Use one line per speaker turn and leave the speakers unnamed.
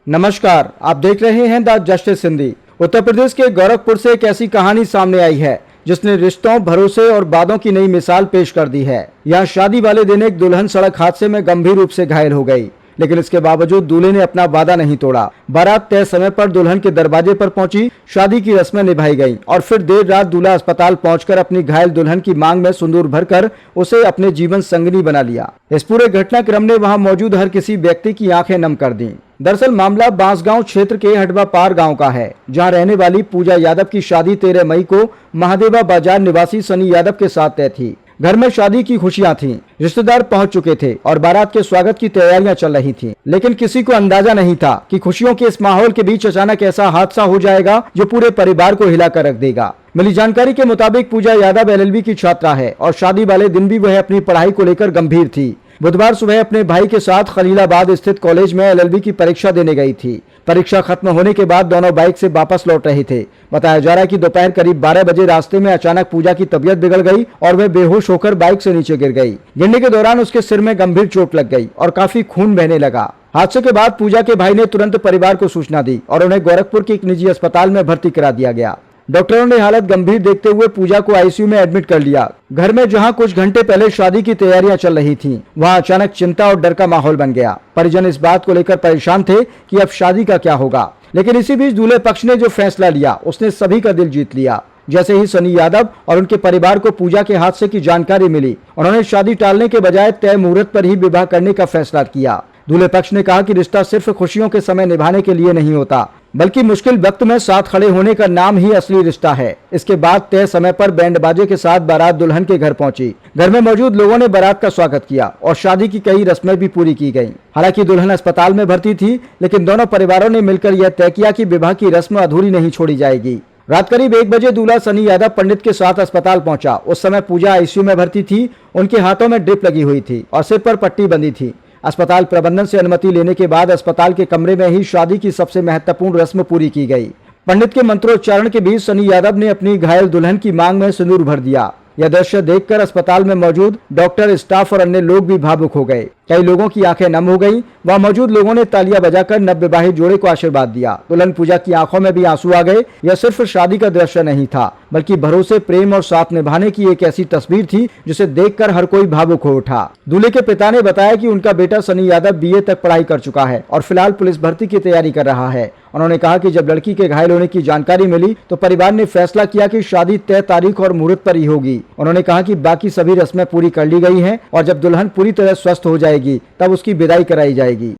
नमस्कार, आप देख रहे हैं द जस्टिस हिंदी। उत्तर प्रदेश के गोरखपुर से एक ऐसी कहानी सामने आई है जिसने रिश्तों, भरोसे और वादों की नई मिसाल पेश कर दी है। यहाँ शादी वाले दिन एक दुल्हन सड़क हादसे में गंभीर रूप से घायल हो गई, लेकिन इसके बावजूद दूल्हे ने अपना वादा नहीं तोड़ा। बारात तय समय पर दुल्हन के दरवाजे पर पहुंची, शादी की रस्में निभाई गईं और फिर देर रात दूल्हा अस्पताल पहुंचकर अपनी घायल दुल्हन की मांग में सिंदूर भरकर उसे अपने जीवन संगिनी बना लिया। इस पूरे घटनाक्रम ने वहां मौजूद हर किसी व्यक्ति की आंखें नम कर दी। दरअसल मामला बांसगांव क्षेत्र के हटवा पार गांव का है, जहां रहने वाली पूजा यादव की शादी 13 मई को महादेवा बाजार निवासी सनी यादव के साथ तय थी। घर में शादी की खुशियां थीं, रिश्तेदार पहुंच चुके थे और बारात के स्वागत की तैयारियां चल रही थीं। लेकिन किसी को अंदाजा नहीं था कि खुशियों के इस माहौल के बीच अचानक ऐसा हादसा हो जाएगा जो पूरे परिवार को हिलाकर रख देगा। मिली जानकारी के मुताबिक पूजा यादव LLB की छात्रा है और शादी वाले दिन भी वह अपनी पढ़ाई को लेकर गंभीर थी। बुधवार सुबह अपने भाई के साथ खलीलाबाद स्थित कॉलेज में LLB की परीक्षा देने गई थी। परीक्षा खत्म होने के बाद दोनों बाइक से वापस लौट रहे थे। बताया जा रहा है कि दोपहर करीब 12 बजे रास्ते में अचानक पूजा की तबीयत बिगड़ गई और वह बेहोश होकर बाइक से नीचे गिर गई। गिरने के दौरान उसके सिर में गंभीर चोट लग गई और काफी खून बहने लगा। हादसे के बाद पूजा के भाई ने तुरंत परिवार को सूचना दी और उन्हें गोरखपुर के एक निजी अस्पताल में भर्ती करा दिया गया। डॉक्टरों ने हालत गंभीर देखते हुए पूजा को ICU में एडमिट कर लिया। घर में जहां कुछ घंटे पहले शादी की तैयारियां चल रही थीं, वहां अचानक चिंता और डर का माहौल बन गया। परिजन इस बात को लेकर परेशान थे कि अब शादी का क्या होगा। लेकिन इसी बीच दूल्हे पक्ष ने जो फैसला लिया उसने सभी का दिल जीत लिया। जैसे ही सनी यादव और उनके परिवार को पूजा के हादसे की जानकारी मिली, उन्होंने शादी टालने के बजाय तय मुहूर्त पर ही विवाह करने का फैसला किया। दूल्हे पक्ष ने कहा कि रिश्ता सिर्फ खुशियों के समय निभाने के लिए नहीं होता, बल्कि मुश्किल वक्त में साथ खड़े होने का नाम ही असली रिश्ता है। इसके बाद तय समय पर बैंड बाजे के साथ बारात दुल्हन के घर पहुंची। घर में मौजूद लोगों ने बारात का स्वागत किया और शादी की कई रस्में भी पूरी की गईं। हालांकि दुल्हन अस्पताल में भर्ती थी, लेकिन दोनों परिवारों ने मिलकर यह तय किया कि विवाह की रस्म अधूरी नहीं छोड़ी जाएगी। रात करीब 1 बजे दूल्हा सनी यादव पंडित के साथ अस्पताल पहुंचा। उस समय पूजा ICU में भर्ती थी। उनके हाथों में ड्रिप लगी हुई थी और सिर पर पट्टी बंधी थी। अस्पताल प्रबंधन से अनुमति लेने के बाद अस्पताल के कमरे में ही शादी की सबसे महत्वपूर्ण रस्म पूरी की गई। पंडित के मंत्रोच्चारण के बीच सनी यादव ने अपनी घायल दुल्हन की मांग में सिंदूर भर दिया। यह दृश्य देखकर अस्पताल में मौजूद डॉक्टर, स्टाफ और अन्य लोग भी भावुक हो गए। कई लोगों की आंखें नम हो गईं। वहां मौजूद लोगों ने तालियां बजाकर नवविवाहित जोड़े को आशीर्वाद दिया। दुल्हन पूजा की आंखों में भी आंसू आ गए। यह सिर्फ शादी का दृश्य नहीं था, बल्कि भरोसे, प्रेम और साथ निभाने की एक ऐसी तस्वीर थी जिसे देखकर हर कोई भावुक हो उठा। दूल्हे के पिता ने बताया कि उनका बेटा सनी यादव BA तक पढ़ाई कर चुका है और फिलहाल पुलिस भर्ती की तैयारी कर रहा है। उन्होंने कहा कि जब लड़की के घायल होने की जानकारी मिली तो परिवार ने फैसला किया कि शादी तय तारीख और मुहूर्त पर ही होगी। उन्होंने कहा कि बाकी सभी रस्में पूरी कर ली गई हैं और जब दुल्हन पूरी तरह स्वस्थ हो जाएगी तब उसकी विदाई कराई जाएगी।